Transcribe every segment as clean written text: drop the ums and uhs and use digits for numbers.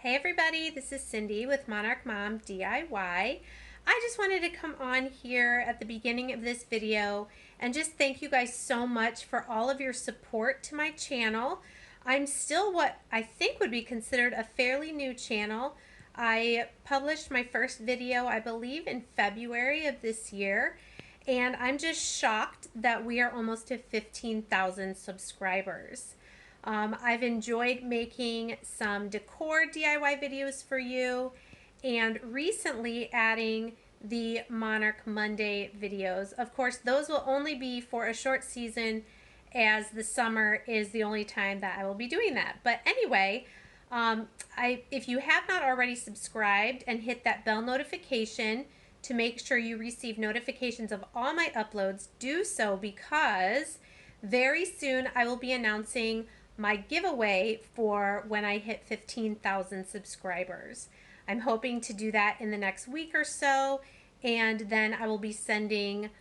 Hey everybody, this is Cindy with Monarch Mom DIY. I just wanted to come on here at the beginning of this video and just thank you guys so much for all of your support to my channel. I'm still what I think would be considered a fairly new channel. I published my first video, I believe, in February of this year, and I'm just shocked that we are almost to 15,000 subscribers. I've enjoyed making some decor DIY videos for you and recently adding the Monarch Monday videos. Of course, those will only be for a short season as the summer is the only time that I will be doing that. But anyway, if you have not already subscribed and hit that bell notification to make sure you receive notifications of all my uploads, do so because very soon I will be announcing my giveaway for when I hit 15,000 subscribers. I'm hoping to do that in the next week or so, and then I will be sending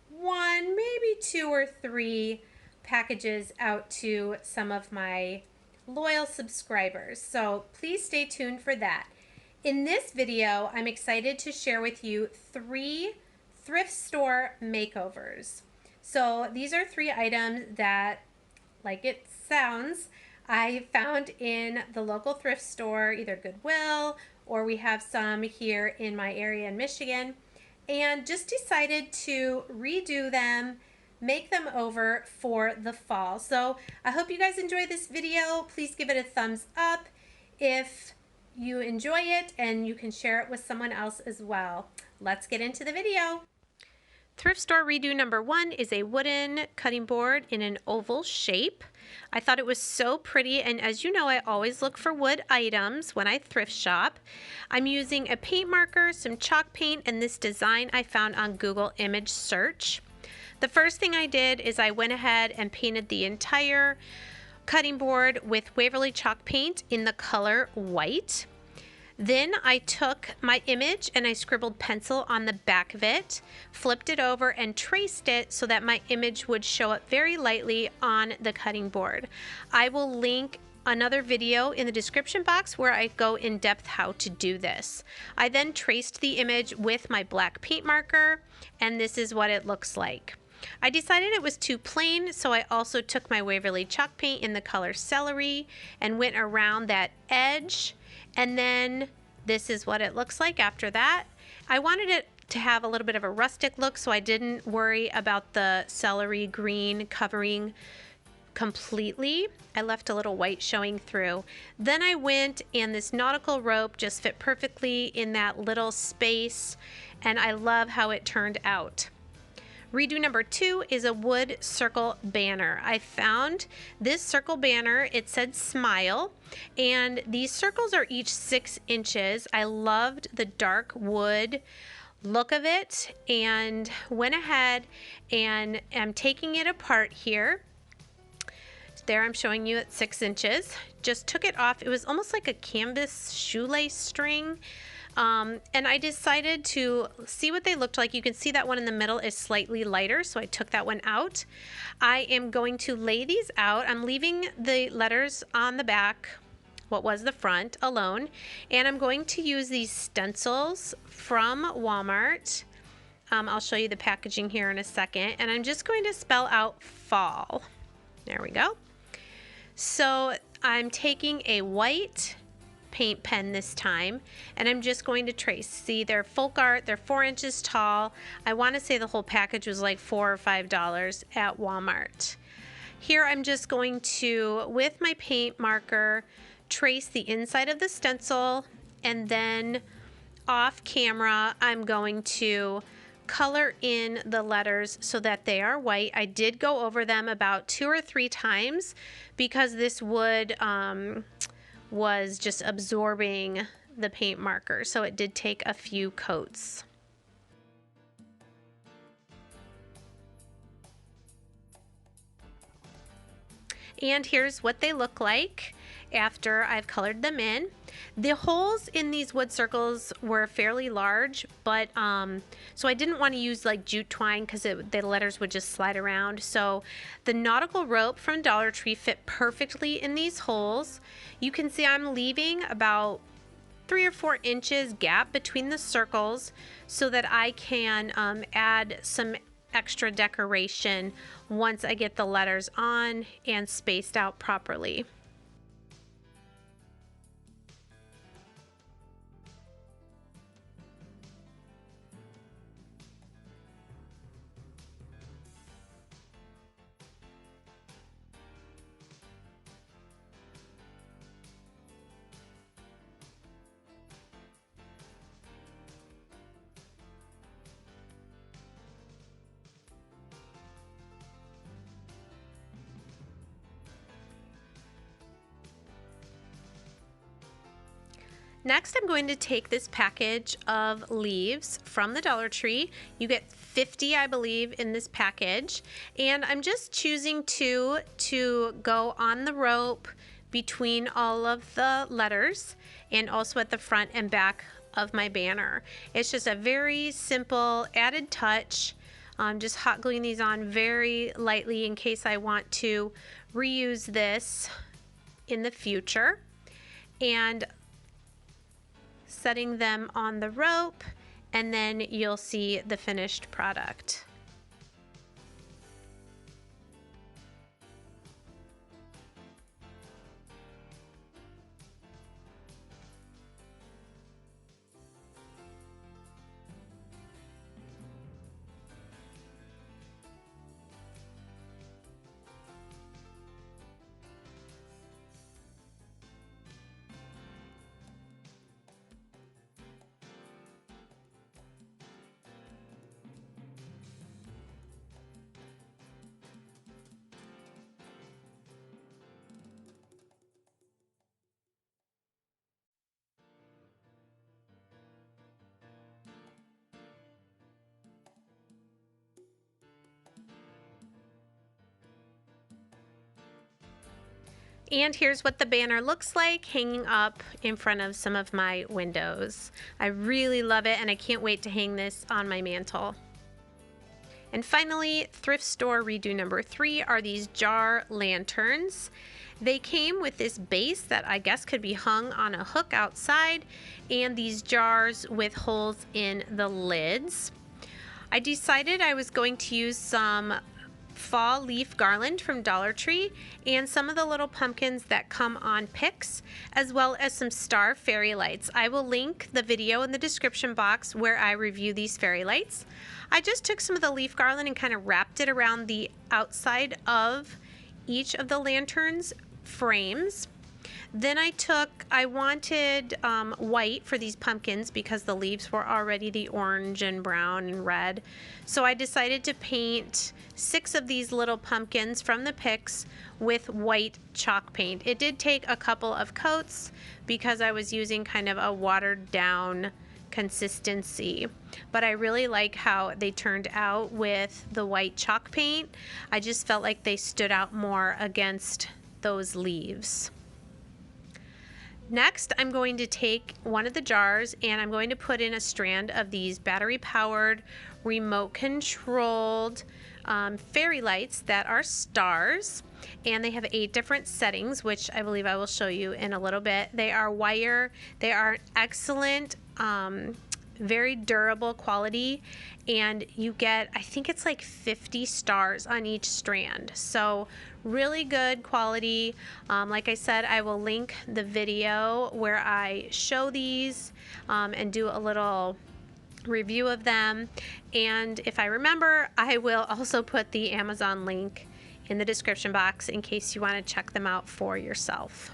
one, maybe 2 or 3 packages out to some of my loyal subscribers. So please stay tuned for that. In this video, I'm excited to share with you 3 thrift store makeovers. So these are 3 items that, like it sounds, I found in the local thrift store, either Goodwill or we have some here in my area in Michigan, and just decided to redo them, make them over for the fall. So I hope you guys enjoy this video. Please give it a thumbs up if you enjoy it, and you can share it with someone else as well. Let's get into the video. Thrift store redo number 1 is a wooden cutting board in an oval shape. I thought it was so pretty, and as you know, I always look for wood items when I thrift shop. I'm using a paint marker, some chalk paint, and this design I found on Google image search. The first thing I did is I went ahead and painted the entire cutting board with Waverly chalk paint in the color white. Then I took my image and I scribbled pencil on the back of it, flipped it over and traced it so that my image would show up very lightly on the cutting board. I will link another video in the description box where I go in depth how to do this. I then traced the image with my black paint marker, and this is what it looks like. I decided it was too plain, so I also took my Waverly chalk paint in the color celery and went around that edge, and then this is what it looks like after that. I wanted it to have a little bit of a rustic look, so I didn't worry about the celery green covering completely. I left a little white showing through. Then I went, and this nautical rope just fit perfectly in that little space, and I love how it turned out. Redo number 2 is a wood circle banner. I found this circle banner. It said smile, and these circles are each 6 inches. I loved the dark wood look of it and went ahead and am taking it apart here. There I'm showing you at 6 inches. Just took it off. It was almost like a canvas shoelace string. And I decided to see what they looked like. You can see that one in the middle is slightly lighter, so I took that one out. I am going to lay these out. I'm leaving the letters on the back, what was the front, alone, and I'm going to use these stencils from Walmart. I'll show you the packaging here in a second, and I'm just going to spell out fall. There we go. So I'm taking a white paint pen this time, and I'm just going to trace. See, they're folk art, they're 4 inches tall. I want to say the whole package was like $4 or $5 at Walmart. Here I'm just going to, with my paint marker, trace the inside of the stencil, and then off camera I'm going to color in the letters so that they are white. I did go over them about 2 or 3 times because this wood was just absorbing the paint marker, so it did take a few coats. And here's what they look like. after I've colored them in. The holes in these wood circles were fairly large, but so I didn't want to use like jute twine because the letters would just slide around. So the nautical rope from Dollar Tree fit perfectly in these holes. You can see I'm leaving about 3 or 4 inches gap between the circles so that I can add some extra decoration once I get the letters on and spaced out properly. Next, I'm going to take this package of leaves from the Dollar Tree. You get 50, I believe, in this package. And I'm just choosing two to go on the rope between all of the letters and also at the front and back of my banner. It's just a very simple added touch. I'm just hot gluing these on very lightly in case I want to reuse this in the future. And setting them on the rope, and then you'll see the finished product. And here's what the banner looks like hanging up in front of some of my windows. I really love it, and I can't wait to hang this on my mantle. And finally, Thrift Store redo number 3 are these jar lanterns. They came with this base that I guess could be hung on a hook outside, and these jars with holes in the lids. I decided I was going to use some fall leaf garland from Dollar Tree and some of the little pumpkins that come on picks, as well as some star fairy lights. I will link the video in the description box where I review these fairy lights. I just took some of the leaf garland and kind of wrapped it around the outside of each of the lanterns frames. Then I wanted white for these pumpkins because the leaves were already the orange and brown and red. So I decided to paint 6 of these little pumpkins from the picks with white chalk paint. It did take a couple of coats because I was using kind of a watered down consistency, but I really like how they turned out with the white chalk paint. I just felt like they stood out more against those leaves. Next, I'm going to take one of the jars and I'm going to put in a strand of these battery-powered, remote-controlled fairy lights that are stars, and they have 8 different settings, which I believe I will show you in a little bit. They are wire. They are excellent, very durable quality, and you get, I think it's like 50 stars on each strand. So really good quality. Like I said, I will link the video where I show these and do a little review of them. And if I remember, I will also put the Amazon link in the description box in case you want to check them out for yourself.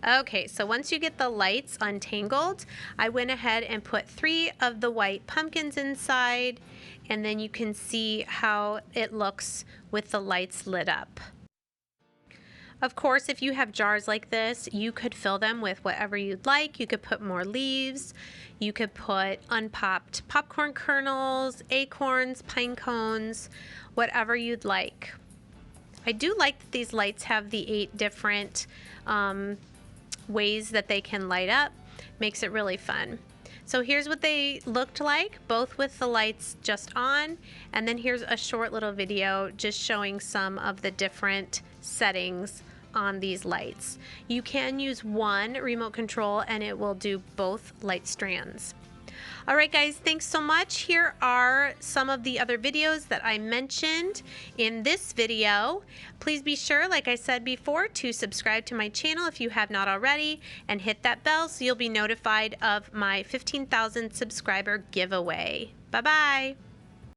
Okay, so once you get the lights untangled, I went ahead and put 3 of the white pumpkins inside, and then you can see how it looks with the lights lit up. Of course, if you have jars like this, you could fill them with whatever you'd like. You could put more leaves. You could put unpopped popcorn kernels, acorns, pine cones, whatever you'd like. I do like that these lights have the 8 different ways that they can light up. Makes it really fun. So here's what they looked like, both with the lights just on, and then here's a short little video just showing some of the different settings on these lights. You can use one remote control and it will do both light strands. Alright guys, thanks so much. Here are some of the other videos that I mentioned in this video. Please be sure, like I said before, to subscribe to my channel if you have not already, and hit that bell so you'll be notified of my 15,000 subscriber giveaway. Bye-bye.